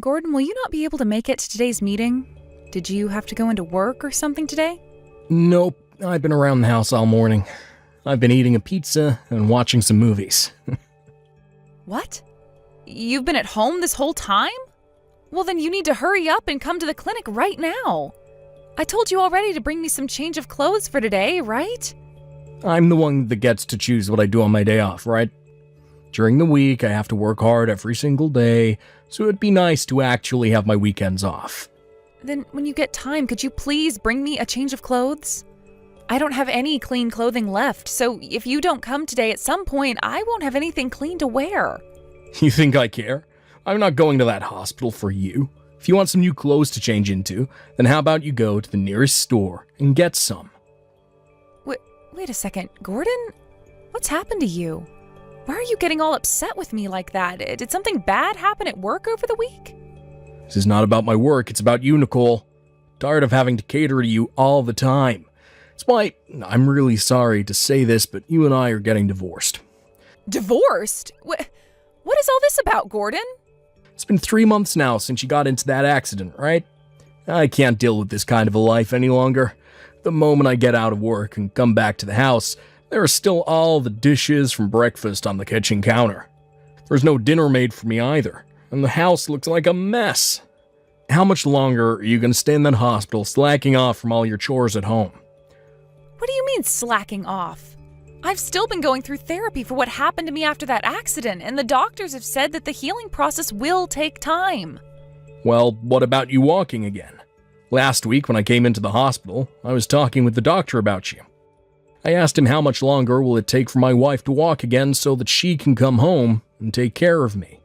Gordon, will you not be able to make it to today's meeting? Did you have to go into work or something today? Nope, I've been around the house all morning. I've been eating a pizza and watching some movies. What? You've been at home this whole time? Well, then you need to hurry up and come to the clinic right now. I told you already to bring me some change of clothes for today, right? I'm the one that gets to choose what I do on my day off, right? During the week, I have to work hard every single day, so it'd be nice to actually have my weekends off. Then when you get time, could you please bring me a change of clothes? I don't have any clean clothing left, so if you don't come today at some point, I won't have anything clean to wear. You think I care? I'm not going to that hospital for you. If you want some new clothes to change into, then how about you go to the nearest store and get some? Wait a second, Gordon? What's happened to you? Why are you getting all upset with me like that? Did something bad happen at work over the week? This is not about my work, it's about you, Nicole. Tired of having to cater to you all the time. It's why I'm really sorry to say this, but you and I are getting divorced. Divorced? What is all this about, Gordon? It's been 3 months now since you got into that accident, right? I can't deal with this kind of a life any longer. The moment I get out of work and come back to the house, there are still all the dishes from breakfast on the kitchen counter. There's no dinner made for me either, and the house looks like a mess. How much longer are you going to stay in that hospital slacking off from all your chores at home? What do you mean slacking off? I've still been going through therapy for what happened to me after that accident, and the doctors have said that the healing process will take time. Well, what about you walking again? Last week when I came into the hospital, I was talking with the doctor about you. I asked him how much longer will it take for my wife to walk again so that she can come home and take care of me.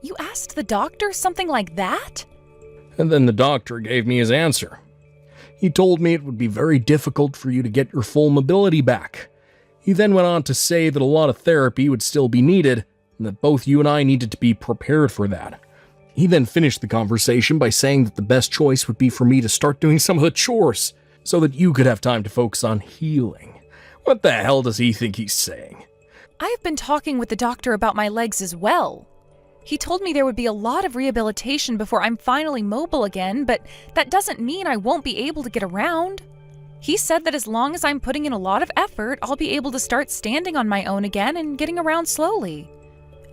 You asked the doctor something like that? And then the doctor gave me his answer. He told me it would be very difficult for you to get your full mobility back. He then went on to say that a lot of therapy would still be needed, and that both you and I needed to be prepared for that. He then finished the conversation by saying that the best choice would be for me to start doing some of the chores, so that you could have time to focus on healing. What the hell does he think he's saying? I have been talking with the doctor about my legs as well. He told me there would be a lot of rehabilitation before I'm finally mobile again, but that doesn't mean I won't be able to get around. He said that as long as I'm putting in a lot of effort, I'll be able to start standing on my own again and getting around slowly.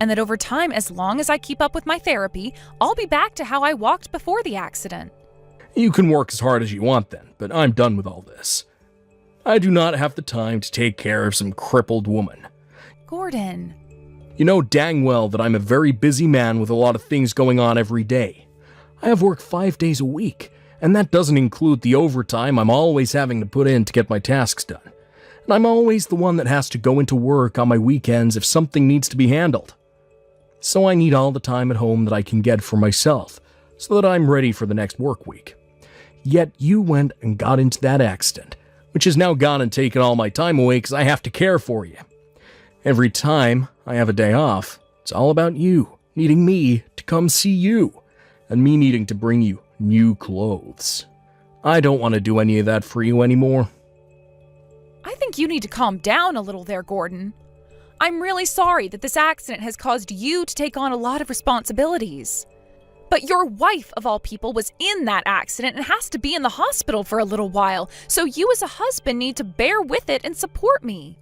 And that over time, as long as I keep up with my therapy, I'll be back to how I walked before the accident. You can work as hard as you want then, but I'm done with all this. I do not have the time to take care of some crippled woman. Gordon. You know dang well that I'm a very busy man with a lot of things going on every day. I have work 5 days a week, and that doesn't include the overtime I'm always having to put in to get my tasks done. And I'm always the one that has to go into work on my weekends if something needs to be handled. So I need all the time at home that I can get for myself, so that I'm ready for the next work week. Yet you went and got into that accident, which has now gone and taken all my time away because I have to care for you. Every time I have a day off, it's all about you needing me to come see you, and me needing to bring you new clothes. I don't want to do any of that for you anymore. I think you need to calm down a little there, Gordon. I'm really sorry that this accident has caused you to take on a lot of responsibilities. But your wife, of all people, was in that accident and has to be in the hospital for a little while, so you as a husband need to bear with it and support me.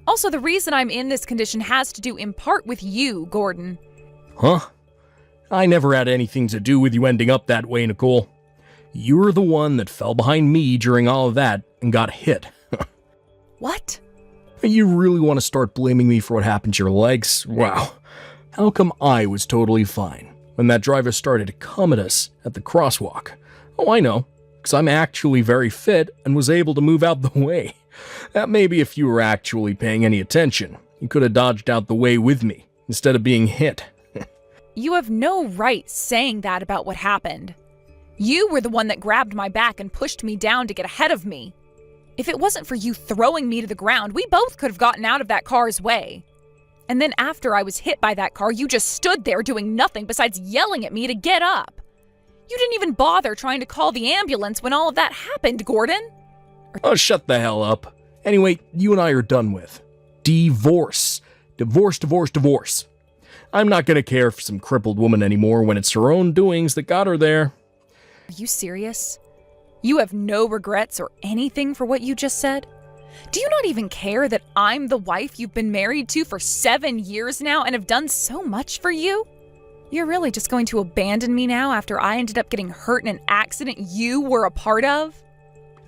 Also, the reason I'm in this condition has to do in part with you, Gordon. Huh? I never had anything to do with you ending up that way, Nicole. You were the one that fell behind me during all of that and got hit. What? You really want to start blaming me for what happened to your legs? Wow. How come I was totally fine when that driver started to come at us at the crosswalk? Oh, I know, because I'm actually very fit and was able to move out the way. That maybe if you were actually paying any attention, you could have dodged out the way with me instead of being hit. You have no right saying that about what happened. You were the one that grabbed my back and pushed me down to get ahead of me. If it wasn't for you throwing me to the ground, we both could have gotten out of that car's way. And then after I was hit by that car, you just stood there doing nothing besides yelling at me to get up. You didn't even bother trying to call the ambulance when all of that happened, Gordon. Oh, shut the hell up. Anyway, you and I are done with. Divorce. Divorce, divorce, divorce. I'm not gonna care for some crippled woman anymore when it's her own doings that got her there. Are you serious? You have no regrets or anything for what you just said? Do you not even care that I'm the wife you've been married to for 7 years now and have done so much for you? You're really just going to abandon me now after I ended up getting hurt in an accident you were a part of?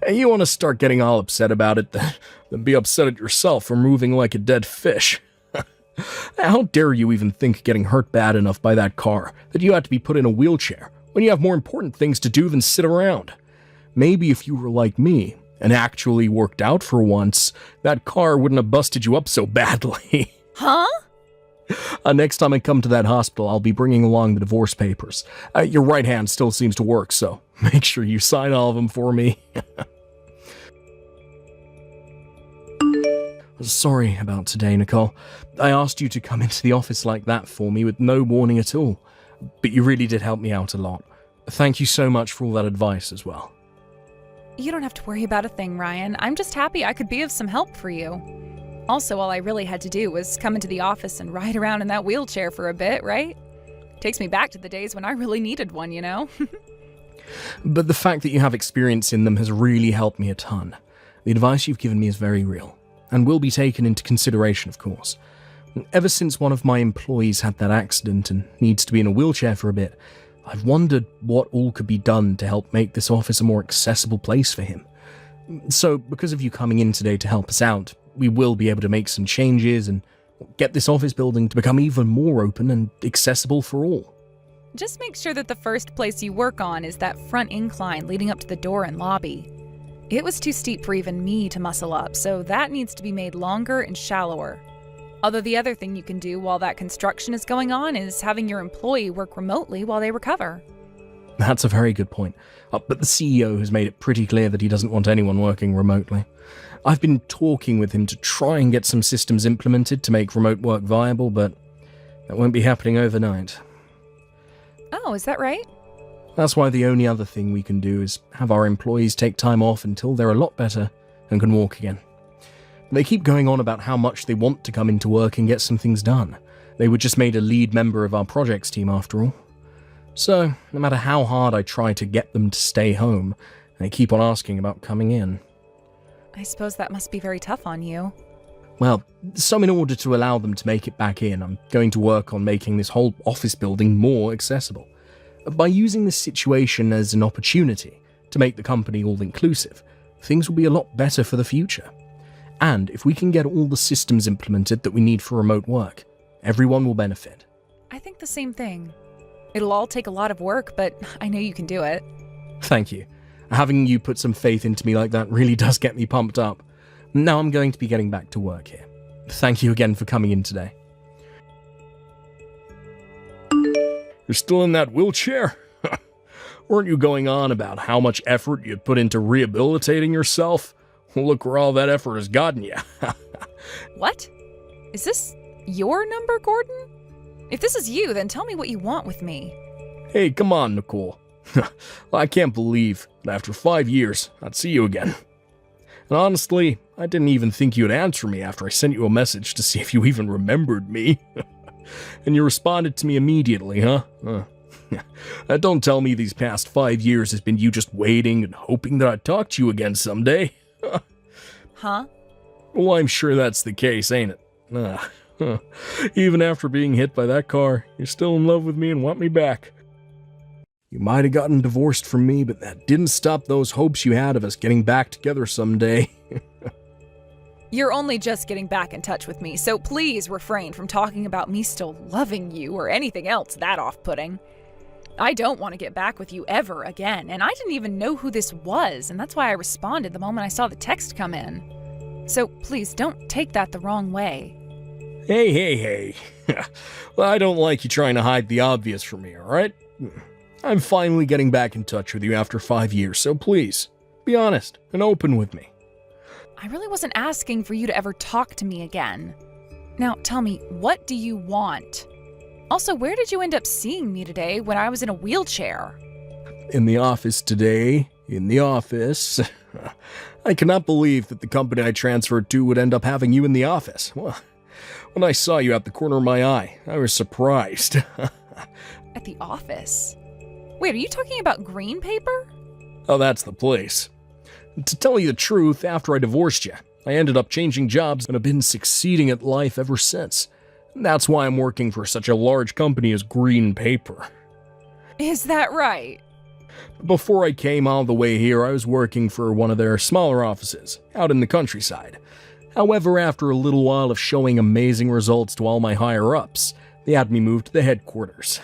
Hey, you want to start getting all upset about it, then be upset at yourself for moving like a dead fish. How dare you even think getting hurt bad enough by that car that you had to be put in a wheelchair when you have more important things to do than sit around? Maybe if you were like me and actually worked out for once, that car wouldn't have busted you up so badly. Huh? Next time I come to that hospital, I'll be bringing along the divorce papers. Your right hand still seems to work, so make sure you sign all of them for me. Sorry about today, Nicole. I asked you to come into the office like that for me with no warning at all, but you really did help me out a lot. Thank you so much for all that advice as well. You don't have to worry about a thing, Ryan. I'm just happy I could be of some help for you. Also, all I really had to do was come into the office and ride around in that wheelchair for a bit, right? Takes me back to the days when I really needed one, you know? But the fact that you have experience in them has really helped me a ton. The advice you've given me is very real, and will be taken into consideration, of course. Ever since one of my employees had that accident and needs to be in a wheelchair for a bit, I've wondered what all could be done to help make this office a more accessible place for him. So, because of you coming in today to help us out, we will be able to make some changes and get this office building to become even more open and accessible for all. Just make sure that the first place you work on is that front incline leading up to the door and lobby. It was too steep for even me to muscle up, so that needs to be made longer and shallower. Although the other thing you can do while that construction is going on is having your employee work remotely while they recover. That's a very good point, but the CEO has made it pretty clear that he doesn't want anyone working remotely. I've been talking with him to try and get some systems implemented to make remote work viable, but that won't be happening overnight. Oh, is that right? That's why the only other thing we can do is have our employees take time off until they're a lot better and can walk again. They keep going on about how much they want to come into work and get some things done. They were just made a lead member of our projects team after all. So, no matter how hard I try to get them to stay home, they keep on asking about coming in. I suppose that must be very tough on you. Well, so in order to allow them to make it back in, I'm going to work on making this whole office building more accessible. By using this situation as an opportunity to make the company all-inclusive, things will be a lot better for the future. And if we can get all the systems implemented that we need for remote work, everyone will benefit. I think the same thing. It'll all take a lot of work, but I know you can do it. Thank you. Having you put some faith into me like that really does get me pumped up. Now I'm going to be getting back to work here. Thank you again for coming in today. You're still in that wheelchair? Weren't you going on about how much effort you'd put into rehabilitating yourself? Look where all that effort has gotten you. What? Is this your number, Gordon? If this is you, then tell me what you want with me. Hey, come on, Nicole. I can't believe that after 5 years, I'd see you again. And honestly, I didn't even think you'd answer me after I sent you a message to see if you even remembered me. And you responded to me immediately, huh? Don't tell me these past 5 years has been you just waiting and hoping that I'd talk to you again someday. Huh? Well, I'm sure that's the case, ain't it? Even after being hit by that car, you're still in love with me and want me back. You might have gotten divorced from me, but that didn't stop those hopes you had of us getting back together someday. You're only just getting back in touch with me, so please refrain from talking about me still loving you or anything else that off-putting. I don't want to get back with you ever again, and I didn't even know who this was, and that's why I responded the moment I saw the text come in. So please don't take that the wrong way. Hey. Well, I don't like you trying to hide the obvious from me, alright? I'm finally getting back in touch with you after 5 years, so please, be honest and open with me. I really wasn't asking for you to ever talk to me again. Now, tell me, what do you want? Also, where did you end up seeing me today when I was in a wheelchair? In the office today. In the office. I cannot believe that the company I transferred to would end up having you in the office. When I saw you out the corner of my eye, I was surprised. At the office? Wait, are you talking about green paper? Oh, that's the place. To tell you the truth, after I divorced you, I ended up changing jobs and have been succeeding at life ever since. That's why I'm working for such a large company as Green Paper. Is that right? Before I came all the way here, I was working for one of their smaller offices, out in the countryside. However, after a little while of showing amazing results to all my higher-ups, they had me moved to the headquarters.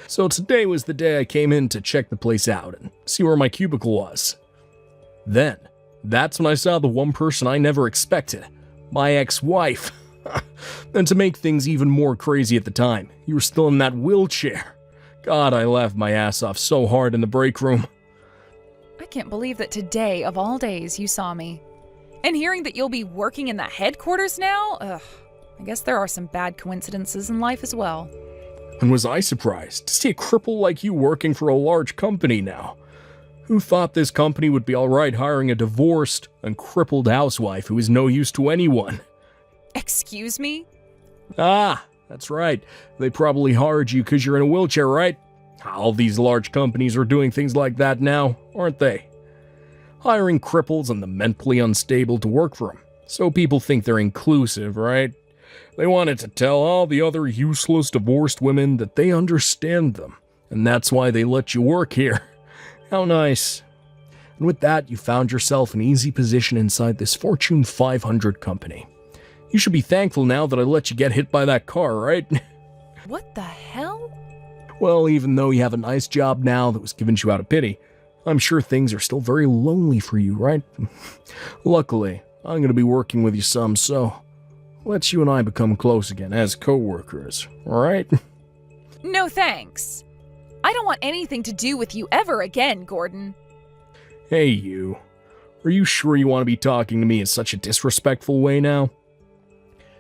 So today was the day I came in to check the place out and see where my cubicle was. Then, that's when I saw the one person I never expected, my ex-wife. And to make things even more crazy at the time, you were still in that wheelchair. God, I laughed my ass off so hard in the break room. I can't believe that today, of all days, you saw me. And hearing that you'll be working in the headquarters now? Ugh, I guess there are some bad coincidences in life as well. And was I surprised to see a cripple like you working for a large company now? Who thought this company would be alright hiring a divorced and crippled housewife who is no use to anyone? Excuse me? Ah, that's right. They probably hired you because you're in a wheelchair, right? All these large companies are doing things like that now, aren't they? Hiring cripples and the mentally unstable to work for them, so people think they're inclusive, right? They wanted to tell all the other useless divorced women that they understand them, and that's why they let you work here. How nice. And with that, you found yourself an easy position inside this Fortune 500 company. You should be thankful now that I let you get hit by that car, right? What the hell? Well, even though you have a nice job now that was given to you out of pity, I'm sure things are still very lonely for you, right? Luckily, I'm going to be working with you some, so let's you and I become close again as co-workers, alright? No thanks. I don't want anything to do with you ever again, Gordon. Hey, you. Are you sure you want to be talking to me in such a disrespectful way now?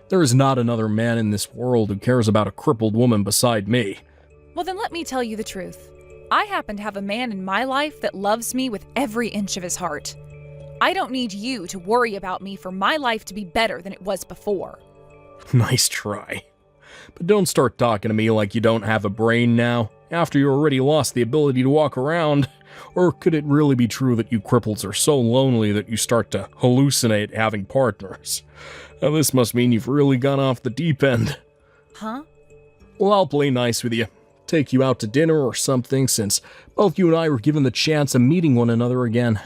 There is not another man in this world who cares about a crippled woman beside me. Well, then let me tell you the truth. I happen to have a man in my life that loves me with every inch of his heart. I don't need you to worry about me for my life to be better than it was before. Nice try. But don't start talking to me like you don't have a brain now, after you already lost the ability to walk around. Or could it really be true that you cripples are so lonely that you start to hallucinate having partners? Now this must mean you've really gone off the deep end. Huh? Well, I'll play nice with you. Take you out to dinner or something, since both you and I were given the chance of meeting one another again.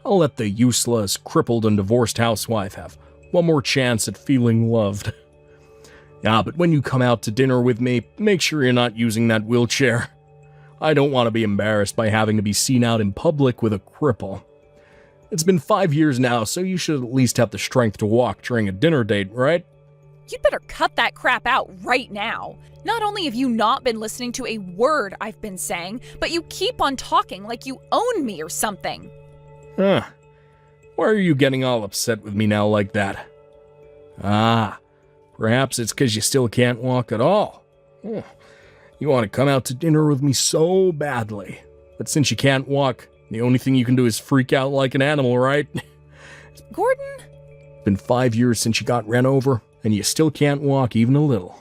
I'll let the useless, crippled, and divorced housewife have one more chance at feeling loved. Yeah, but when you come out to dinner with me, make sure you're not using that wheelchair. I don't want to be embarrassed by having to be seen out in public with a cripple. It's been 5 years now, so you should at least have the strength to walk during a dinner date, right? You'd better cut that crap out right now. Not only have you not been listening to a word I've been saying, but you keep on talking like you own me or something. Huh. Why are you getting all upset with me now like that? Ah, perhaps it's because you still can't walk at all. You want to come out to dinner with me so badly. But since you can't walk, the only thing you can do is freak out like an animal, right? Gordon? It's been 5 years since you got ran over, and you still can't walk even a little.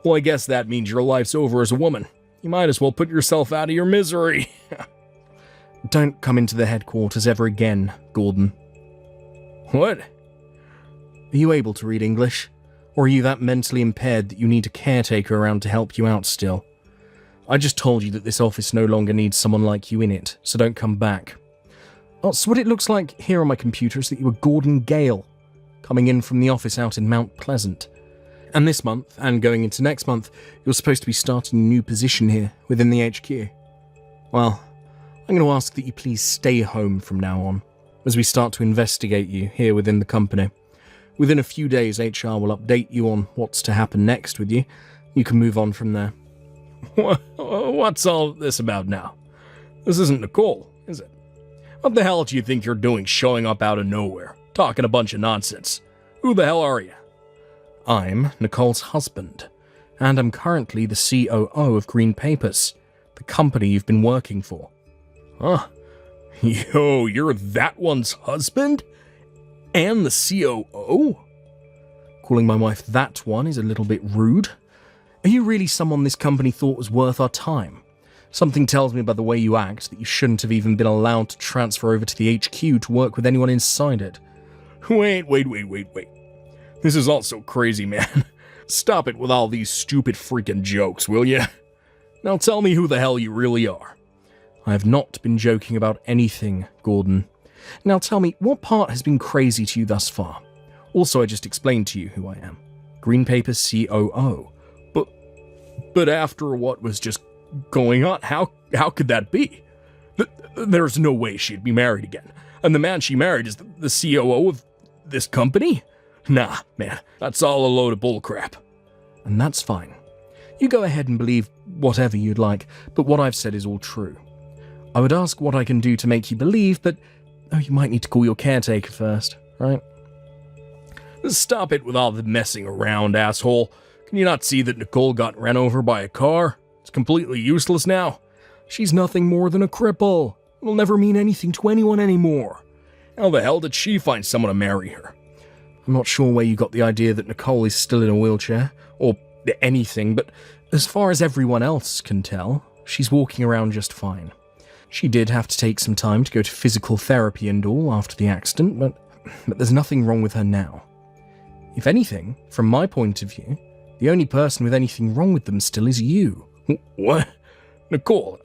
Well, I guess that means your life's over as a woman. You might as well put yourself out of your misery. Don't come into the headquarters ever again, Gordon. What? Are you able to read English? Or are you that mentally impaired that you need a caretaker around to help you out still? I just told you that this office no longer needs someone like you in it, so don't come back. Oh, so what it looks like here on my computer is that you were Gordon Gale, coming in from the office out in Mount Pleasant. And this month, and going into next month, you're supposed to be starting a new position here within the HQ. Well, I'm going to ask that you please stay home from now on, as we start to investigate you here within the company. Within a few days, HR will update you on what's to happen next with you. You can move on from there. What's all this about now? This isn't Nicole, is it? What the hell do you think you're doing showing up out of nowhere, talking a bunch of nonsense? Who the hell are you? I'm Nicole's husband, and I'm currently the COO of Green Papers, the company you've been working for. Huh? Yo, you're that one's husband? And the COO? Calling my wife that one is a little bit rude. Are you really someone this company thought was worth our time? Something tells me by the way you act that you shouldn't have even been allowed to transfer over to the HQ to work with anyone inside it. Wait. This is all so crazy, man. Stop it with all these stupid freaking jokes, will ya? Now tell me who the hell you really are. I have not been joking about anything, Gordon. Now tell me, what part has been crazy to you thus far? Also, I just explained to you who I am. Green Paper COO. But after what was just going on, how could that be? There's no way she'd be married again. And the man she married is the COO of this company? Nah, man, that's all a load of bullcrap. And that's fine. You go ahead and believe whatever you'd like, but what I've said is all true. I would ask what I can do to make you believe, but you might need to call your caretaker first, right? Stop it with all the messing around, asshole. Can you not see that Nicole got ran over by a car? It's completely useless now. She's nothing more than a cripple. It'll never mean anything to anyone anymore. How the hell did she find someone to marry her? I'm not sure where you got the idea that Nicole is still in a wheelchair, or anything, but as far as everyone else can tell, she's walking around just fine. She did have to take some time to go to physical therapy and all after the accident, but there's nothing wrong with her now. If anything, from my point of view, the only person with anything wrong with them still is you. What? Nicole,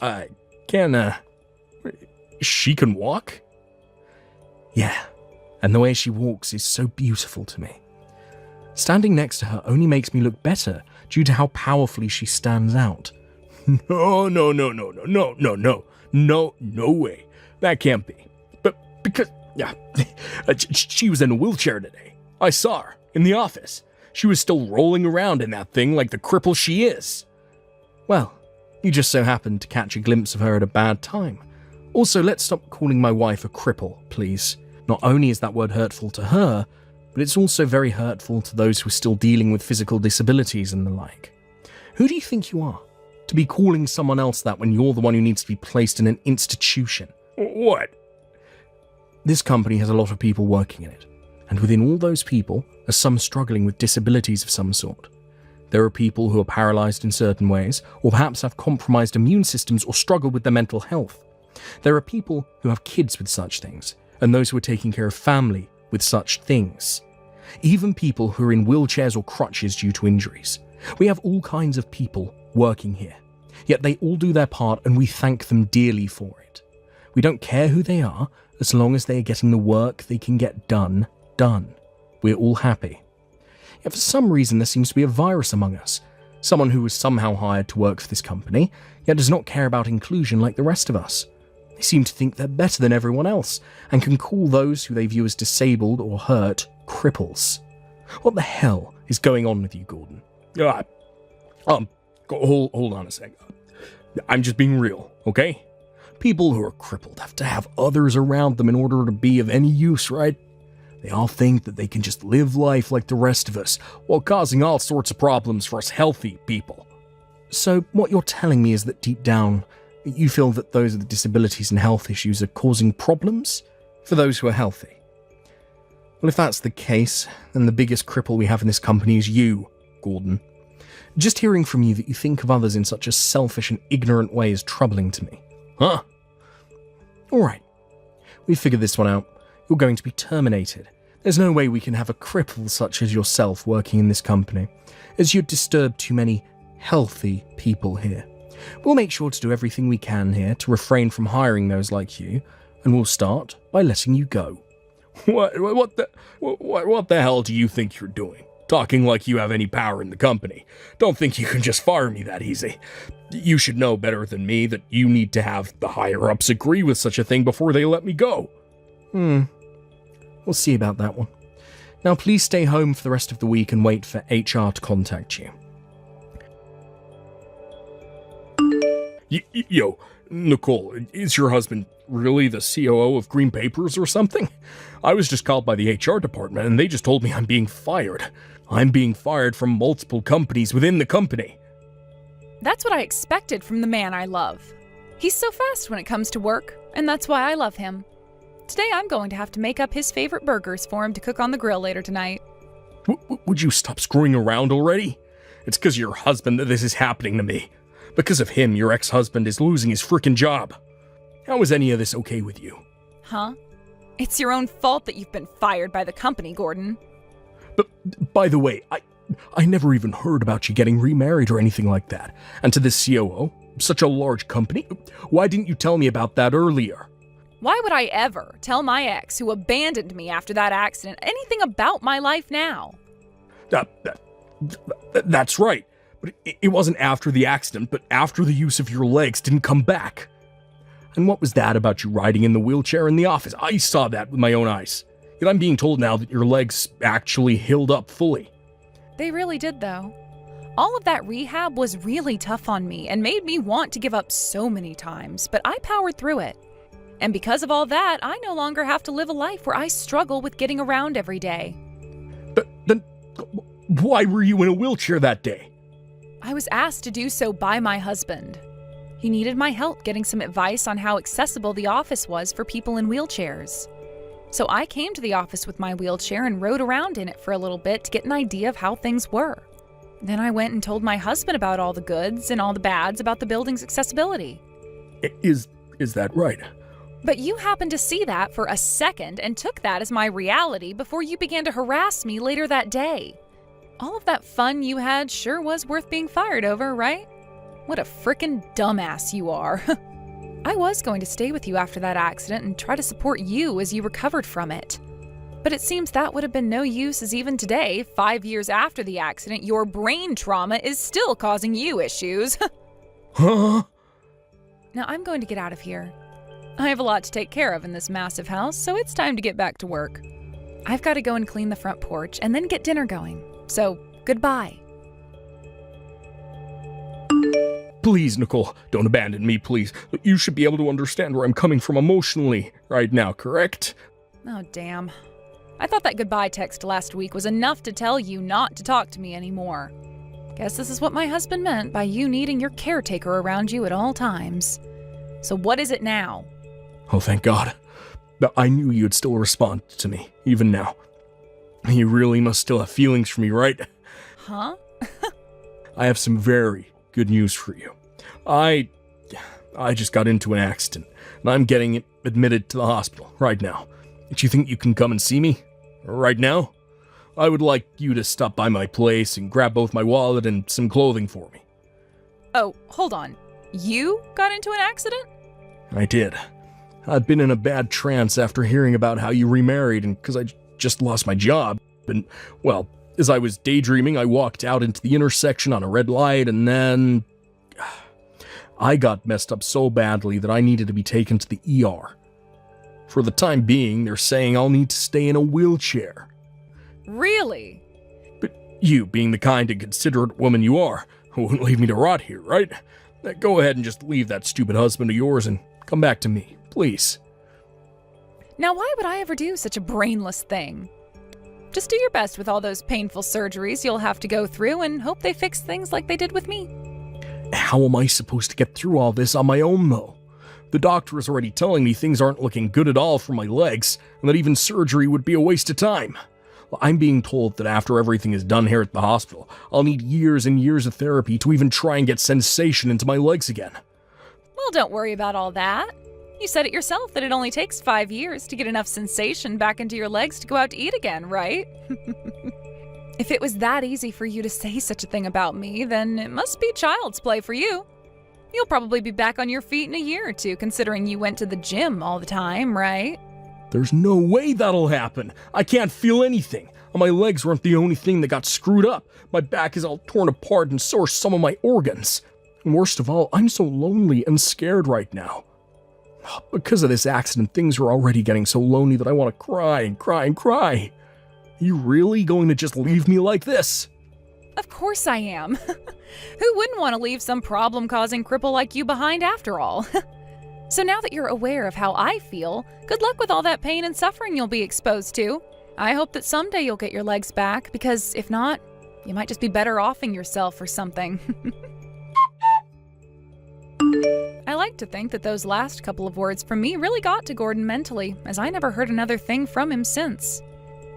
she can walk? Yeah, and the way she walks is so beautiful to me. Standing next to her only makes me look better due to how powerfully she stands out. No way. That can't be. But because, she was in a wheelchair today. I saw her in the office. She was still rolling around in that thing like the cripple she is. Well, you just so happened to catch a glimpse of her at a bad time. Also, let's stop calling my wife a cripple, please. Not only is that word hurtful to her, but it's also very hurtful to those who are still dealing with physical disabilities and the like. Who do you think you are, to be calling someone else that when you're the one who needs to be placed in an institution? What? This company has a lot of people working in it, and within all those people are some struggling with disabilities of some sort. There are people who are paralyzed in certain ways, or perhaps have compromised immune systems or struggle with their mental health. There are people who have kids with such things, and those who are taking care of family with such things. Even people who are in wheelchairs or crutches due to injuries. We have all kinds of people working here, yet they all do their part and we thank them dearly for it. We don't care who they are, as long as they are getting the work they can get done. We're all happy. Yet for some reason there seems to be a virus among us, someone who was somehow hired to work for this company, yet does not care about inclusion like the rest of us. They seem to think they're better than everyone else, and can call those who they view as disabled or hurt cripples. What the hell is going on with you, Gordon? Hold on a sec. I'm just being real, okay? People who are crippled have to have others around them in order to be of any use, right? They all think that they can just live life like the rest of us, while causing all sorts of problems for us healthy people. So what you're telling me is that deep down, you feel that those with disabilities and health issues are causing problems for those who are healthy. Well, if that's the case, then the biggest cripple we have in this company is you, Gordon. Just hearing from you that you think of others in such a selfish and ignorant way is troubling to me. Huh? Alright, we figured this one out. You're going to be terminated. There's no way we can have a cripple such as yourself working in this company, as you'd disturb too many healthy people here. We'll make sure to do everything we can here to refrain from hiring those like you, and we'll start by letting you go. What the hell do you think you're doing? Talking like you have any power in the company. Don't think you can just fire me that easy. You should know better than me that you need to have the higher-ups agree with such a thing before they let me go. We'll see about that one. Now please stay home for the rest of the week and wait for HR to contact you. Yo, Nicole, is your husband really the COO of Green Papers or something? I was just called by the HR department and they just told me I'm being fired. I'm being fired from multiple companies within the company. That's what I expected from the man I love. He's so fast when it comes to work, and that's why I love him. Today I'm going to have to make up his favorite burgers for him to cook on the grill later tonight. Would you stop screwing around already? It's because of your husband that this is happening to me. Because of him, your ex-husband is losing his frickin' job. How is any of this okay with you? Huh? It's your own fault that you've been fired by the company, Gordon. But, by the way, I never even heard about you getting remarried or anything like that. And to this COO, such a large company, why didn't you tell me about that earlier? Why would I ever tell my ex, who abandoned me after that accident, anything about my life now? That's right. But it wasn't after the accident, but after the use of your legs didn't come back. And what was that about you riding in the wheelchair in the office? I saw that with my own eyes. Yet I'm being told now that your legs actually healed up fully. They really did, though. All of that rehab was really tough on me and made me want to give up so many times, but I powered through it. And because of all that, I no longer have to live a life where I struggle with getting around every day. But then, why were you in a wheelchair that day? I was asked to do so by my husband. He needed my help getting some advice on how accessible the office was for people in wheelchairs. So I came to the office with my wheelchair and rode around in it for a little bit to get an idea of how things were. Then I went and told my husband about all the goods and all the bads about the building's accessibility. Is that right? But you happened to see that for a second and took that as my reality before you began to harass me later that day. All of that fun you had sure was worth being fired over, right? What a frickin' dumbass you are. I was going to stay with you after that accident and try to support you as you recovered from it. But it seems that would have been no use, as even today, 5 years after the accident, your brain trauma is still causing you issues. Huh? Now I'm going to get out of here. I have a lot to take care of in this massive house, so it's time to get back to work. I've got to go and clean the front porch and then get dinner going. So, goodbye. Please, Nicole, don't abandon me, please. You should be able to understand where I'm coming from emotionally right now, correct? Oh, damn. I thought that goodbye text last week was enough to tell you not to talk to me anymore. Guess this is what my husband meant by you needing your caretaker around you at all times. So what is it now? Oh, thank God. But I knew you'd still respond to me, even now. You really must still have feelings for me, right? Huh? I have some very good news for you. I just got into an accident, and I'm getting admitted to the hospital right now. Do you think you can come and see me? Right now? I would like you to stop by my place and grab both my wallet and some clothing for me. Oh, hold on. You got into an accident? I did. I'd been in a bad trance after hearing about how you remarried and because I just lost my job. And, well, as I was daydreaming, I walked out into the intersection on a red light and then I got messed up so badly that I needed to be taken to the ER. For the time being, they're saying I'll need to stay in a wheelchair. Really? But you, being the kind and considerate woman you are, wouldn't leave me to rot here, right? Go ahead and just leave that stupid husband of yours and come back to me, please. Now why would I ever do such a brainless thing? Just do your best with all those painful surgeries you'll have to go through and hope they fix things like they did with me. How am I supposed to get through all this on my own, though? The doctor is already telling me things aren't looking good at all for my legs, and that even surgery would be a waste of time. I'm being told that after everything is done here at the hospital, I'll need years and years of therapy to even try and get sensation into my legs again. Well, don't worry about all that. You said it yourself that it only takes 5 years to get enough sensation back into your legs to go out to eat again, right? If it was that easy for you to say such a thing about me, then it must be child's play for you. You'll probably be back on your feet in a year or two, considering you went to the gym all the time, right? There's no way that'll happen. I can't feel anything. My legs weren't the only thing that got screwed up. My back is all torn apart and so are some of my organs. And worst of all, I'm so lonely and scared right now. Because of this accident, things are already getting so lonely that I want to cry and cry and cry. Are you really going to just leave me like this? Of course I am. Who wouldn't want to leave some problem-causing cripple like you behind after all? So now that you're aware of how I feel, good luck with all that pain and suffering you'll be exposed to. I hope that someday you'll get your legs back, because if not, you might just be better offing yourself or something. I like to think that those last couple of words from me really got to Gordon mentally, as I never heard another thing from him since.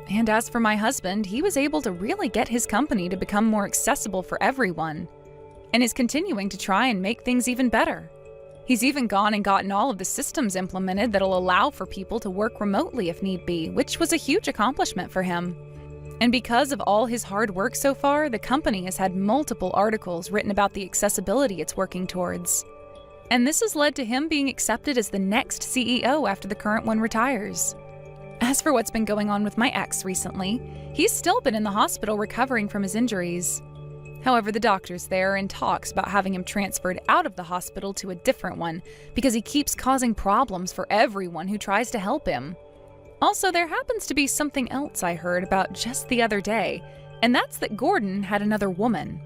And as for my husband, he was able to really get his company to become more accessible for everyone, and is continuing to try and make things even better. He's even gone and gotten all of the systems implemented that'll allow for people to work remotely if need be, which was a huge accomplishment for him. And because of all his hard work so far, the company has had multiple articles written about the accessibility it's working towards. And this has led to him being accepted as the next CEO after the current one retires. As for what's been going on with my ex recently, he's still been in the hospital recovering from his injuries. However, the doctors there are in talks about having him transferred out of the hospital to a different one because he keeps causing problems for everyone who tries to help him. Also, there happens to be something else I heard about just the other day, and that's that Gordon had another woman.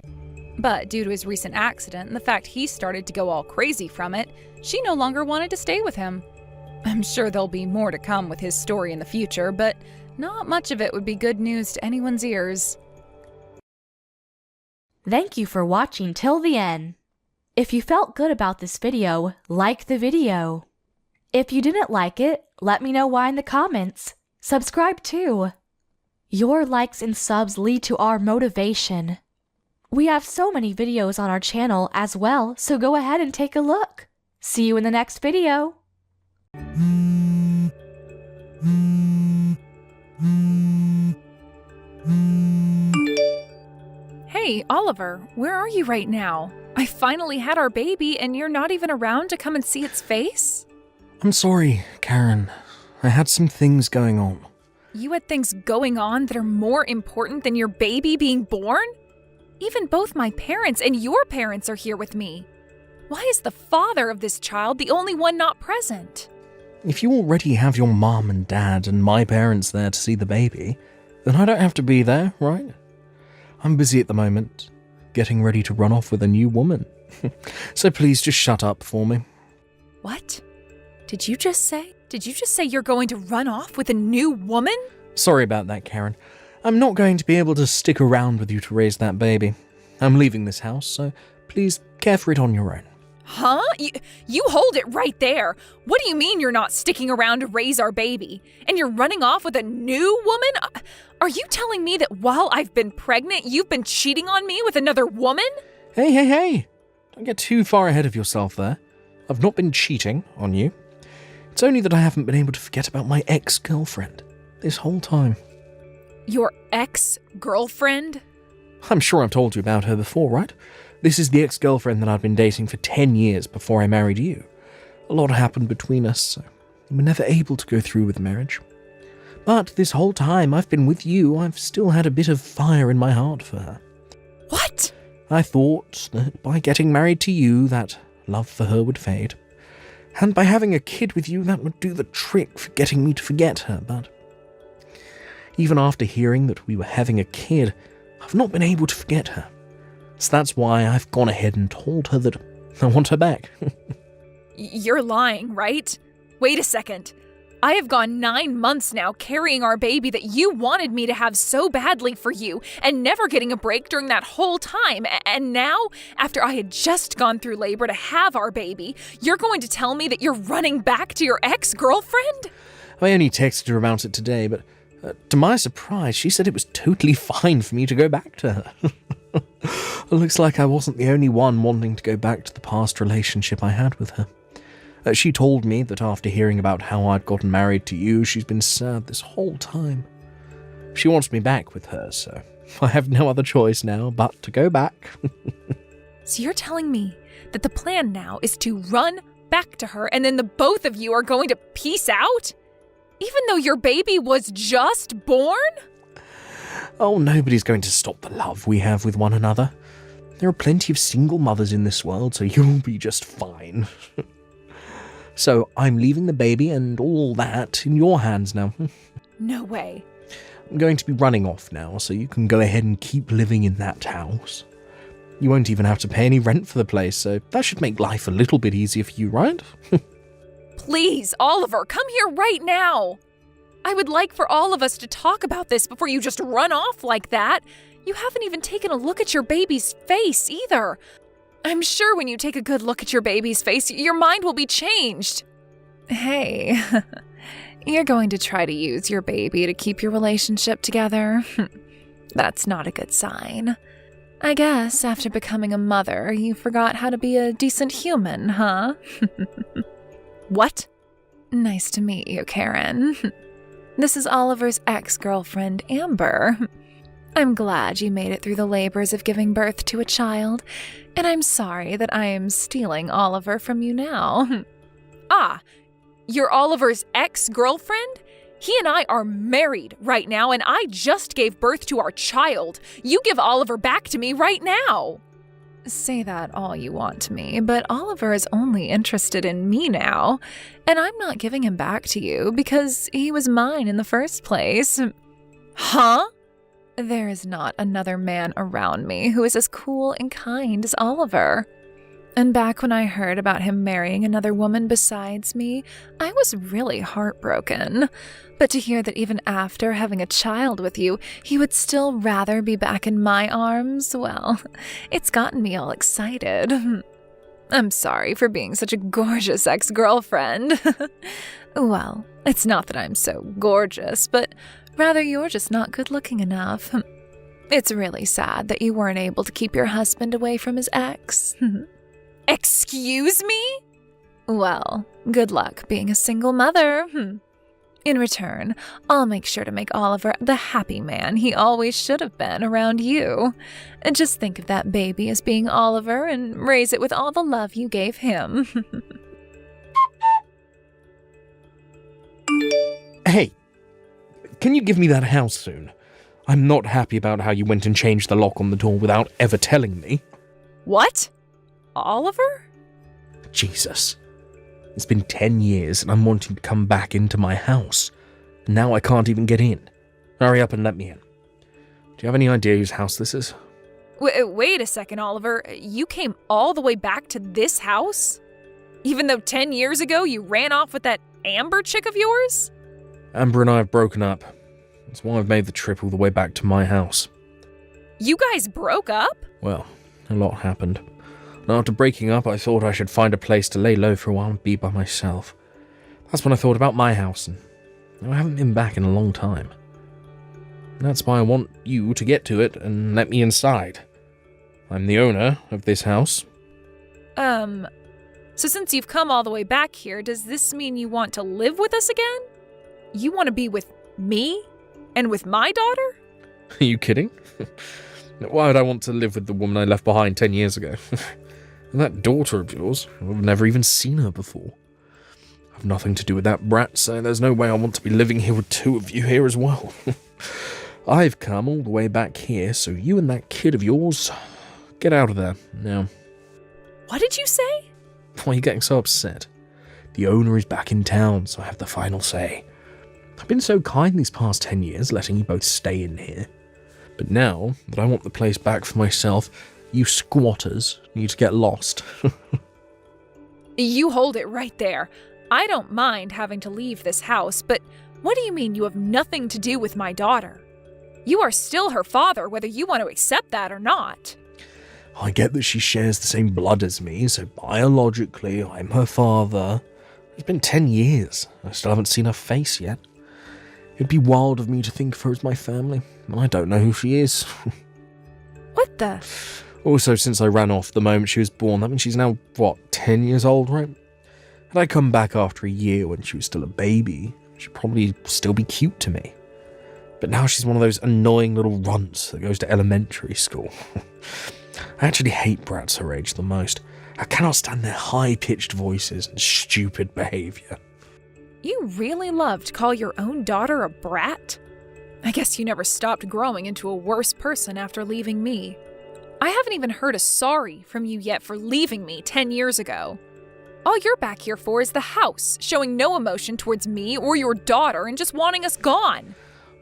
But due to his recent accident and the fact he started to go all crazy from it, she no longer wanted to stay with him. I'm sure there'll be more to come with his story in the future, but not much of it would be good news to anyone's ears. Thank you for watching till the end. If you felt good about this video, like the video. If you didn't like it, let me know why in the comments. Subscribe too. Your likes and subs lead to our motivation. We have so many videos on our channel as well, so go ahead and take a look. See you in the next video. Hey, Oliver, where are you right now? I finally had our baby and you're not even around to come and see its face? I'm sorry, Karen. I had some things going on. You had things going on that are more important than your baby being born? Even both my parents and your parents are here with me. Why is the father of this child the only one not present? If you already have your mom and dad and my parents there to see the baby, then I don't have to be there, right? I'm busy at the moment, getting ready to run off with a new woman. So please just shut up for me. What? Did you just say you're going to run off with a new woman? Sorry about that, Karen. I'm not going to be able to stick around with you to raise that baby. I'm leaving this house, so please care for it on your own. Huh? You hold it right there. What do you mean you're not sticking around to raise our baby? And you're running off with a new woman? Are you telling me that while I've been pregnant, you've been cheating on me with another woman? Hey. Don't get too far ahead of yourself there. I've not been cheating on you. It's only that I haven't been able to forget about my ex-girlfriend this whole time. Your ex-girlfriend? I'm sure I've told you about her before, right? This is the ex-girlfriend that I've been dating for 10 years before I married you. A lot happened between us, so we were never able to go through with marriage. But this whole time I've been with you, I've still had a bit of fire in my heart for her. What? I thought that by getting married to you, that love for her would fade. And by having a kid with you, that would do the trick for getting me to forget her, but even after hearing that we were having a kid, I've not been able to forget her. So that's why I've gone ahead and told her that I want her back. You're lying, right? Wait a second. I have gone 9 months now carrying our baby that you wanted me to have so badly for you and never getting a break during that whole time. And now, after I had just gone through labor to have our baby, you're going to tell me that you're running back to your ex-girlfriend? I only texted her about it today, but to my surprise, she said it was totally fine for me to go back to her. It looks like I wasn't the only one wanting to go back to the past relationship I had with her. She told me that after hearing about how I'd gotten married to you, she's been sad this whole time. She wants me back with her, so I have no other choice now but to go back. So you're telling me that the plan now is to run back to her and then the both of you are going to peace out? Even though your baby was just born? Oh, nobody's going to stop the love we have with one another. There are plenty of single mothers in this world, so you'll be just fine. So I'm leaving the baby and all that in your hands now. No way. I'm going to be running off now, so you can go ahead and keep living in that house. You won't even have to pay any rent for the place, so that should make life a little bit easier for you, right? Please, Oliver, come here right now. I would like for all of us to talk about this before you just run off like that. You haven't even taken a look at your baby's face either. I'm sure when you take a good look at your baby's face, your mind will be changed. Hey, You're going to try to use your baby to keep your relationship together? That's not a good sign. I guess after becoming a mother, you forgot how to be a decent human, huh? What? Nice to meet you, Karen. This is Oliver's ex-girlfriend, Amber. I'm glad you made it through the labors of giving birth to a child, and I'm sorry that I am stealing Oliver from you now. Ah, you're Oliver's ex-girlfriend? He and I are married right now, and I just gave birth to our child. You give Oliver back to me right now. Say that all you want to me, but Oliver is only interested in me now, and I'm not giving him back to you because he was mine in the first place. Huh? There is not another man around me who is as cool and kind as Oliver. And back when I heard about him marrying another woman besides me, I was really heartbroken. But to hear that even after having a child with you, he would still rather be back in my arms, well, it's gotten me all excited. I'm sorry for being such a gorgeous ex-girlfriend. Well, it's not that I'm so gorgeous, but rather you're just not good-looking enough. It's really sad that you weren't able to keep your husband away from his ex. Excuse me? Well, good luck being a single mother. In return, I'll make sure to make Oliver the happy man he always should have been around you. And just think of that baby as being Oliver and raise it with all the love you gave him. Hey, can you give me that house soon? I'm not happy about how you went and changed the lock on the door without ever telling me. What? Oliver? Jesus. It's been 10 years and I'm wanting to come back into my house. And now I can't even get in. Hurry up and let me in. Do you have any idea whose house this is? Wait a second, Oliver. You came all the way back to this house? Even though 10 years ago you ran off with that Amber chick of yours? Amber and I have broken up. That's why I've made the trip all the way back to my house. You guys broke up? Well, a lot happened. And after breaking up, I thought I should find a place to lay low for a while and be by myself. That's when I thought about my house, and I haven't been back in a long time. And that's why I want you to get to it and let me inside. I'm the owner of this house. So since you've come all the way back here, does this mean you want to live with us again? You want to be with me? And with my daughter? Are you kidding? Why would I want to live with the woman I left behind 10 years ago? And that daughter of yours, I've never even seen her before. I've nothing to do with that brat, so there's no way I want to be living here with two of you here as well. I've come all the way back here, so you and that kid of yours, get out of there now. What did you say? Why are you getting so upset? The owner is back in town, so I have the final say. I've been so kind these past 10 years, letting you both stay in here. But now that I want the place back for myself, you squatters need to get lost. You hold it right there. I don't mind having to leave this house, but what do you mean you have nothing to do with my daughter? You are still her father, whether you want to accept that or not. I get that she shares the same blood as me, so biologically I'm her father. It's been 10 years. I still haven't seen her face yet. It'd be wild of me to think of her as my family. I don't know who she is. What the? Also, since I ran off the moment she was born, that means she's now, 10 years old, right? Had I come back after a year when she was still a baby, she'd probably still be cute to me. But now she's one of those annoying little runts that goes to elementary school. I actually hate brats her age the most. I cannot stand their high-pitched voices and stupid behaviour. You really love to call your own daughter a brat? I guess you never stopped growing into a worse person after leaving me. I haven't even heard a sorry from you yet for leaving me 10 years ago. All you're back here for is the house, showing no emotion towards me or your daughter and just wanting us gone.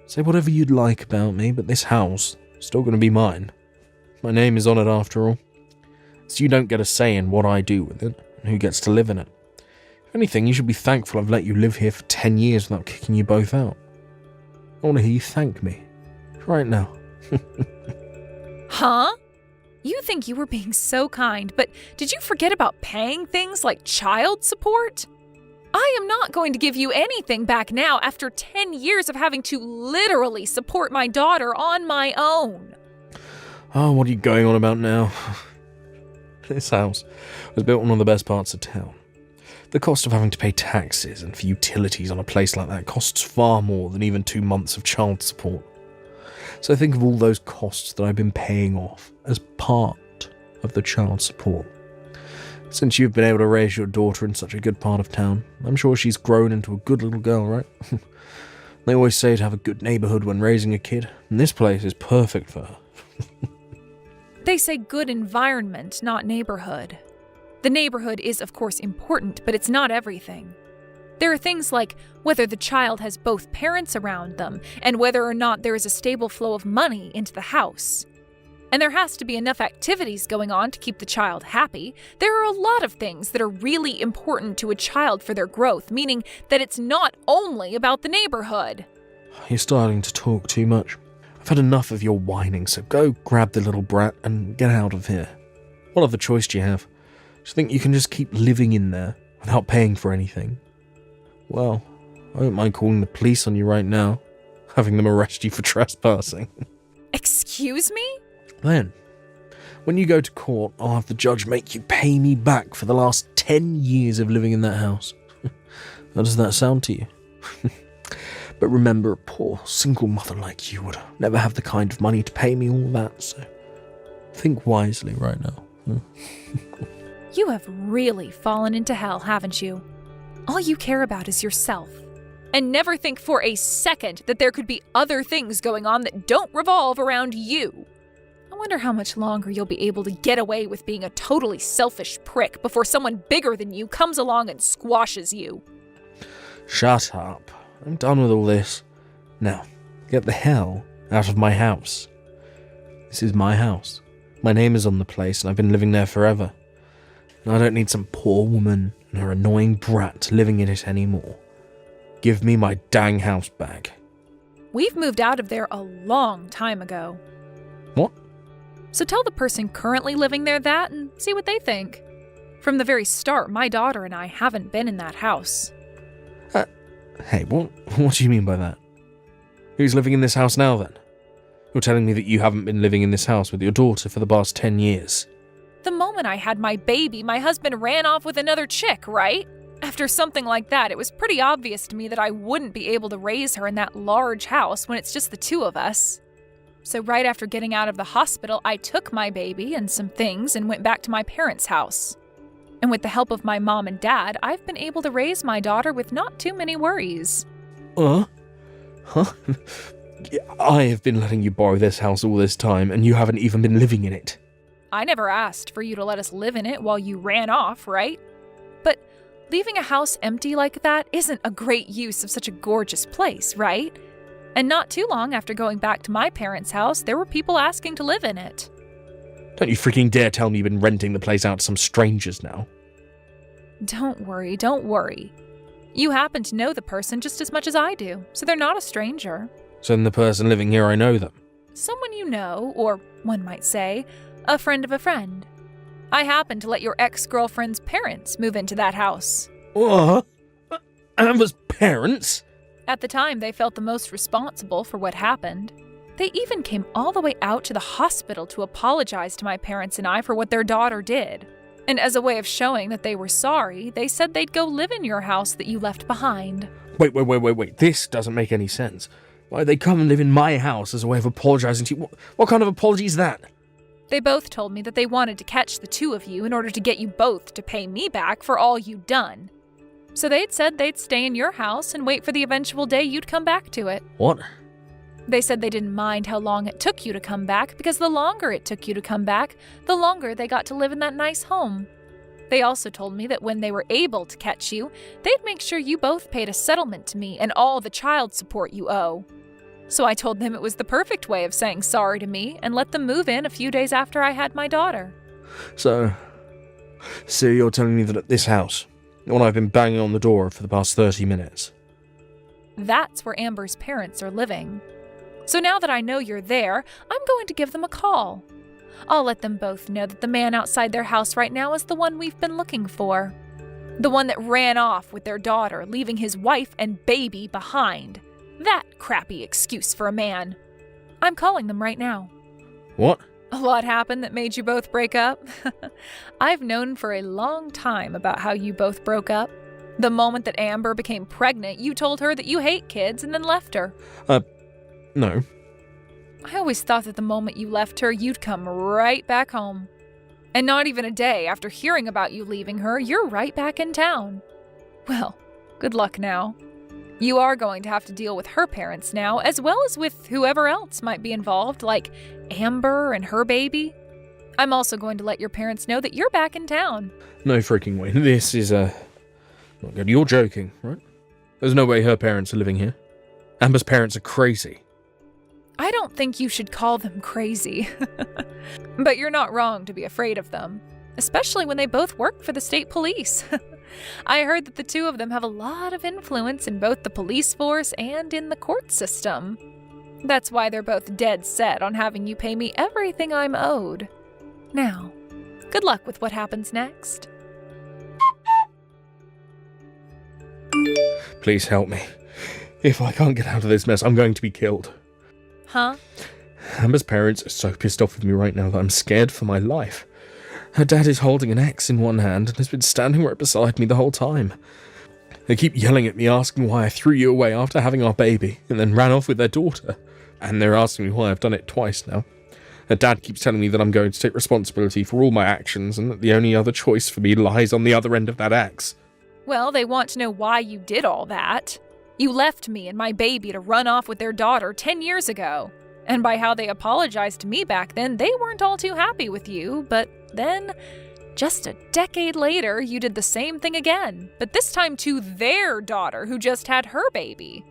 Say whatever you'd like about me, but this house is still going to be mine. My name is on it after all. So you don't get a say in what I do with it and who gets to live in it. If anything, you should be thankful I've let you live here for 10 years without kicking you both out. I want to hear you thank me. Right now. Huh? You think you were being so kind, but did you forget about paying things like child support? I am not going to give you anything back now after 10 years of having to literally support my daughter on my own. Oh, what are you going on about now? This house was built in one of the best parts of town. The cost of having to pay taxes and for utilities on a place like that costs far more than even 2 months of child support. So think of all those costs that I've been paying off as part of the child support. Since you've been able to raise your daughter in such a good part of town, I'm sure she's grown into a good little girl, right? They always say to have a good neighborhood when raising a kid, and this place is perfect for her. They say good environment, not neighborhood. The neighborhood is, of course, important, but it's not everything. There are things like whether the child has both parents around them and whether or not there is a stable flow of money into the house. And there has to be enough activities going on to keep the child happy. There are a lot of things that are really important to a child for their growth, meaning that it's not only about the neighborhood. You're starting to talk too much. I've had enough of your whining, so go grab the little brat and get out of here. What other choice do you have? Do you think you can just keep living in there without paying for anything? Well, I don't mind calling the police on you right now, having them arrest you for trespassing. Excuse me? Then, when you go to court, I'll have the judge make you pay me back for the last 10 years of living in that house. How does that sound to you? But remember, a poor single mother like you would never have the kind of money to pay me all that, so think wisely right now. You have really fallen into hell, haven't you? All you care about is yourself. And never think for a second that there could be other things going on that don't revolve around you. I wonder how much longer you'll be able to get away with being a totally selfish prick before someone bigger than you comes along and squashes you. Shut up. I'm done with all this. Now, get the hell out of my house. This is my house. My name is on the place and I've been living there forever. And I don't need some poor woman and her annoying brat living in it anymore. Give me my dang house back. We've moved out of there a long time ago. What? So tell the person currently living there that and see what they think. From the very start, my daughter and I haven't been in that house. Hey, what do you mean by that? Who's living in this house now then? You're telling me that you haven't been living in this house with your daughter for the past 10 years. The moment I had my baby, my husband ran off with another chick, right? After something like that, it was pretty obvious to me that I wouldn't be able to raise her in that large house when it's just the two of us. So right after getting out of the hospital, I took my baby and some things and went back to my parents' house. And with the help of my mom and dad, I've been able to raise my daughter with not too many worries. Huh? I have been letting you borrow this house all this time, and you haven't even been living in it. I never asked for you to let us live in it while you ran off, right? But leaving a house empty like that isn't a great use of such a gorgeous place, right? And not too long after going back to my parents' house, there were people asking to live in it. Don't you freaking dare tell me you've been renting the place out to some strangers now. Don't worry. You happen to know the person just as much as I do, so they're not a stranger. So then the person living here, I know them. Someone you know, or one might say, a friend of a friend. I happen to let your ex-girlfriend's parents move into that house. What? Amber's parents? At the time, they felt the most responsible for what happened. They even came all the way out to the hospital to apologize to my parents and I for what their daughter did. And as a way of showing that they were sorry, they said they'd go live in your house that you left behind. Wait. This doesn't make any sense. Why'd they come and live in my house as a way of apologizing to you? What kind of apology is that? They both told me that they wanted to catch the two of you in order to get you both to pay me back for all you'd done. So they'd said they'd stay in your house and wait for the eventual day you'd come back to it. What? They said they didn't mind how long it took you to come back because the longer it took you to come back, the longer they got to live in that nice home. They also told me that when they were able to catch you, they'd make sure you both paid a settlement to me and all the child support you owe. So I told them it was the perfect way of saying sorry to me and let them move in a few days after I had my daughter. So you're telling me that at this house, the one I've been banging on the door for the past 30 minutes. That's where Amber's parents are living. So now that I know you're there, I'm going to give them a call. I'll let them both know that the man outside their house right now is the one we've been looking for. The one that ran off with their daughter, leaving his wife and baby behind. That crappy excuse for a man. I'm calling them right now. What? A lot happened that made you both break up. I've known for a long time about how you both broke up. The moment that Amber became pregnant, you told her that you hate kids and then left her. No. I always thought that the moment you left her, you'd come right back home. And not even a day after hearing about you leaving her, you're right back in town. Well, good luck now. You are going to have to deal with her parents now, as well as with whoever else might be involved, like Amber and her baby. I'm also going to let your parents know that you're back in town. No freaking way. This is, not good. You're joking, right? There's no way her parents are living here. Amber's parents are crazy. I don't think you should call them crazy. But you're not wrong to be afraid of them, especially when they both work for the state police. I heard that the two of them have a lot of influence in both the police force and in the court system. That's why they're both dead set on having you pay me everything I'm owed. Now, good luck with what happens next. Please help me. If I can't get out of this mess, I'm going to be killed. Huh? Amber's parents are so pissed off with me right now that I'm scared for my life. Her dad is holding an axe in one hand and has been standing right beside me the whole time. They keep yelling at me, asking why I threw you away after having our baby, and then ran off with their daughter. And they're asking me why I've done it twice now. Her dad keeps telling me that I'm going to take responsibility for all my actions, and that the only other choice for me lies on the other end of that axe. Well, they want to know why you did all that. You left me and my baby to run off with their daughter 10 years ago. And by how they apologized to me back then, they weren't all too happy with you, but then, just a decade later, you did the same thing again, but this time to their daughter who just had her baby.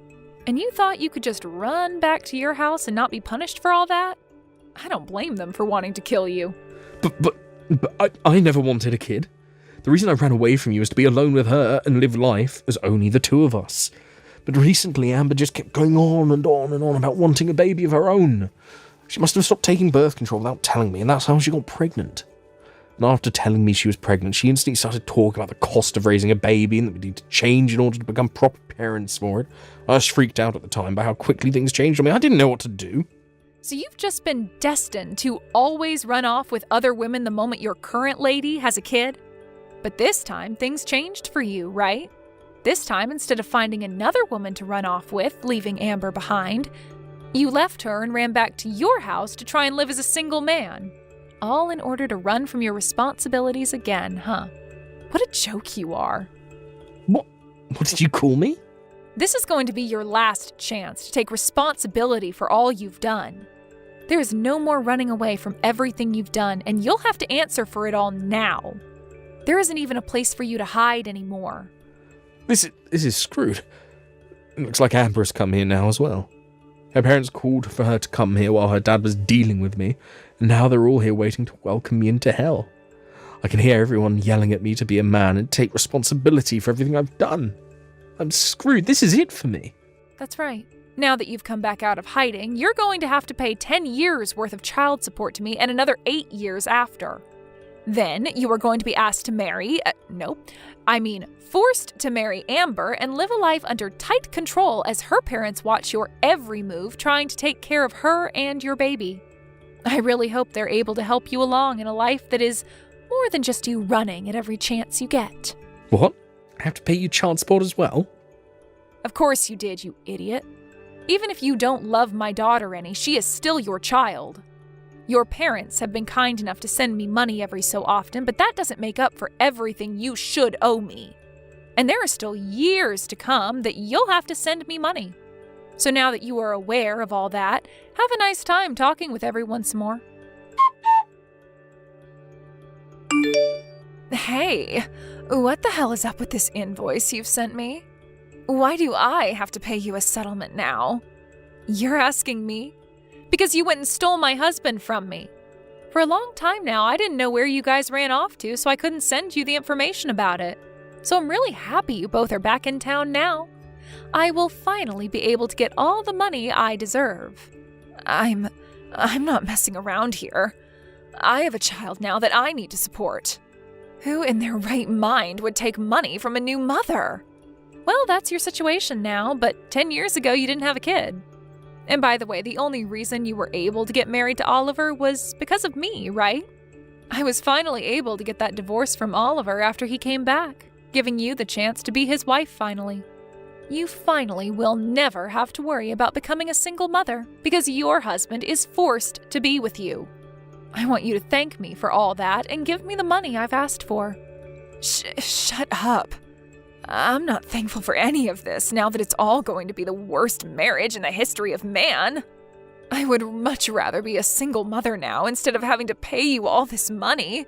And you thought you could just run back to your house and not be punished for all that? I don't blame them for wanting to kill you. But I never wanted a kid. The reason I ran away from you was to be alone with her and live life as only the two of us. But recently, Amber just kept going on and on and on about wanting a baby of her own. She must have stopped taking birth control without telling me, and that's how she got pregnant. And after telling me she was pregnant, she instantly started talking about the cost of raising a baby and that we need to change in order to become proper parents for it. I was freaked out at the time by how quickly things changed on me. I didn't know what to do. So you've just been destined to always run off with other women the moment your current lady has a kid? But this time, things changed for you, right? This time, instead of finding another woman to run off with, leaving Amber behind, you left her and ran back to your house to try and live as a single man. All in order to run from your responsibilities again, huh? What a joke you are. What did you call me? This is going to be your last chance to take responsibility for all you've done. There is no more running away from everything you've done, and you'll have to answer for it all now. There isn't even a place for you to hide anymore. This is screwed. It looks like Amber has come here now as well. Her parents called for her to come here while her dad was dealing with me, and now they're all here waiting to welcome me into hell. I can hear everyone yelling at me to be a man and take responsibility for everything I've done. I'm screwed. This is it for me. That's right. Now that you've come back out of hiding, you're going to have to pay 10 years worth of child support to me and another 8 years after. Then you are going to be asked to marry, forced to marry Amber and live a life under tight control as her parents watch your every move, trying to take care of her and your baby. I really hope they're able to help you along in a life that is more than just you running at every chance you get. What? I have to pay you child support as well? Of course you did, you idiot. Even if you don't love my daughter any, she is still your child. Your parents have been kind enough to send me money every so often, but that doesn't make up for everything you should owe me. And there are still years to come that you'll have to send me money. So now that you are aware of all that, have a nice time talking with everyone some more. Hey, what the hell is up with this invoice you've sent me? Why do I have to pay you a settlement now? You're asking me? Because you went and stole my husband from me. For a long time now, I didn't know where you guys ran off to, so I couldn't send you the information about it. So I'm really happy you both are back in town now. I will finally be able to get all the money I deserve. I'm not messing around here. I have a child now that I need to support. Who in their right mind would take money from a new mother? Well, that's your situation now, but 10 years ago you didn't have a kid. And by the way, the only reason you were able to get married to Oliver was because of me, right? I was finally able to get that divorce from Oliver after he came back, giving you the chance to be his wife finally. You finally will never have to worry about becoming a single mother because your husband is forced to be with you. I want you to thank me for all that and give me the money I've asked for. Shut up. I'm not thankful for any of this now that it's all going to be the worst marriage in the history of man. I would much rather be a single mother now instead of having to pay you all this money.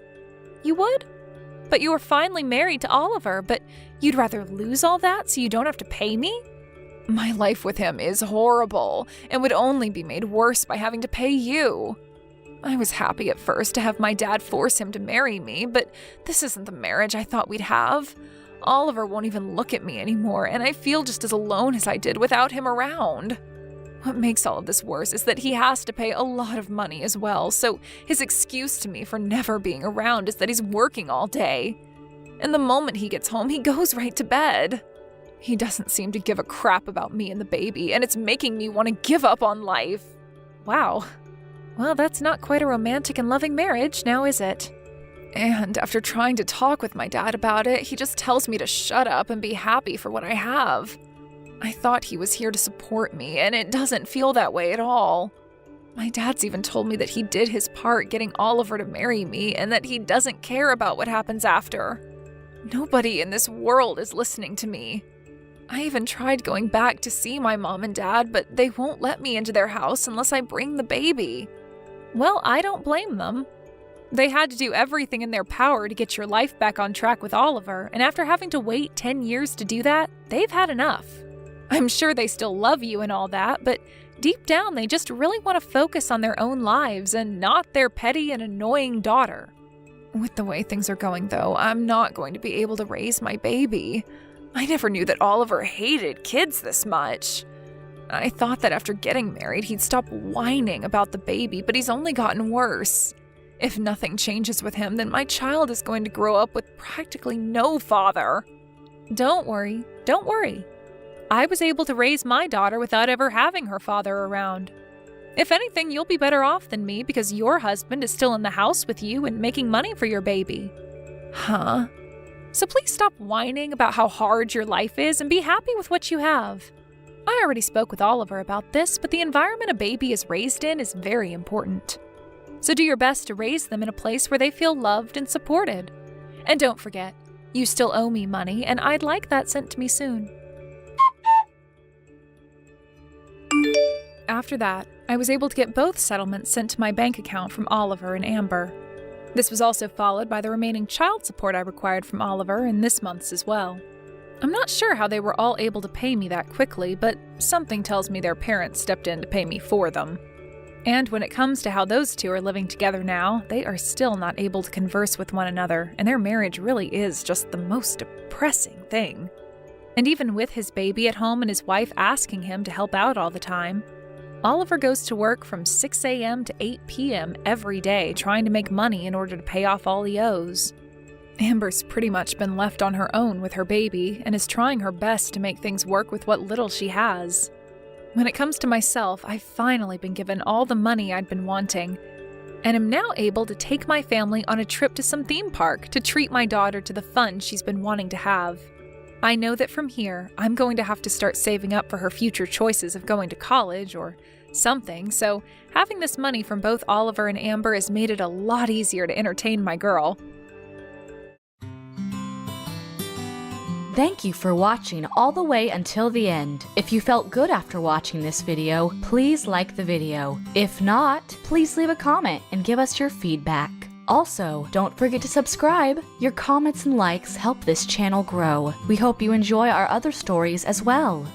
You would? But you were finally married to Oliver, but you'd rather lose all that so you don't have to pay me? My life with him is horrible and would only be made worse by having to pay you. I was happy at first to have my dad force him to marry me, but this isn't the marriage I thought we'd have. Oliver won't even look at me anymore, and I feel just as alone as I did without him around. What makes all of this worse is that he has to pay a lot of money as well, so his excuse to me for never being around is that he's working all day. And the moment he gets home, he goes right to bed. He doesn't seem to give a crap about me and the baby, and it's making me want to give up on life. Wow. Well, that's not quite a romantic and loving marriage, now is it? And after trying to talk with my dad about it, he just tells me to shut up and be happy for what I have. I thought he was here to support me, and it doesn't feel that way at all. My dad's even told me that he did his part getting Oliver to marry me and that he doesn't care about what happens after. Nobody in this world is listening to me. I even tried going back to see my mom and dad, but they won't let me into their house unless I bring the baby. Well, I don't blame them. They had to do everything in their power to get your life back on track with Oliver, and after having to wait 10 years to do that, they've had enough. I'm sure they still love you and all that, but deep down they just really want to focus on their own lives and not their petty and annoying daughter. With the way things are going, though, I'm not going to be able to raise my baby. I never knew that Oliver hated kids this much. I thought that after getting married, he'd stop whining about the baby, but he's only gotten worse. If nothing changes with him, then my child is going to grow up with practically no father. Don't worry. I was able to raise my daughter without ever having her father around. If anything, you'll be better off than me because your husband is still in the house with you and making money for your baby. Huh? So please stop whining about how hard your life is and be happy with what you have. I already spoke with Oliver about this, but the environment a baby is raised in is very important. So do your best to raise them in a place where they feel loved and supported. And don't forget, you still owe me money, and I'd like that sent to me soon. After that, I was able to get both settlements sent to my bank account from Oliver and Amber. This was also followed by the remaining child support I required from Oliver in this month's as well. I'm not sure how they were all able to pay me that quickly, but something tells me their parents stepped in to pay me for them. And when it comes to how those two are living together now, they are still not able to converse with one another, and their marriage really is just the most depressing thing. And even with his baby at home and his wife asking him to help out all the time, Oliver goes to work from 6 a.m. to 8 p.m. every day trying to make money in order to pay off all he owes. Amber's pretty much been left on her own with her baby and is trying her best to make things work with what little she has. When it comes to myself, I've finally been given all the money I'd been wanting, and am now able to take my family on a trip to some theme park to treat my daughter to the fun she's been wanting to have. I know that from here, I'm going to have to start saving up for her future choices of going to college or something, so having this money from both Oliver and Amber has made it a lot easier to entertain my girl. Thank you for watching all the way until the end. If you felt good after watching this video, please like the video. If not, please leave a comment and give us your feedback. Also, don't forget to subscribe. Your comments and likes help this channel grow. We hope you enjoy our other stories as well.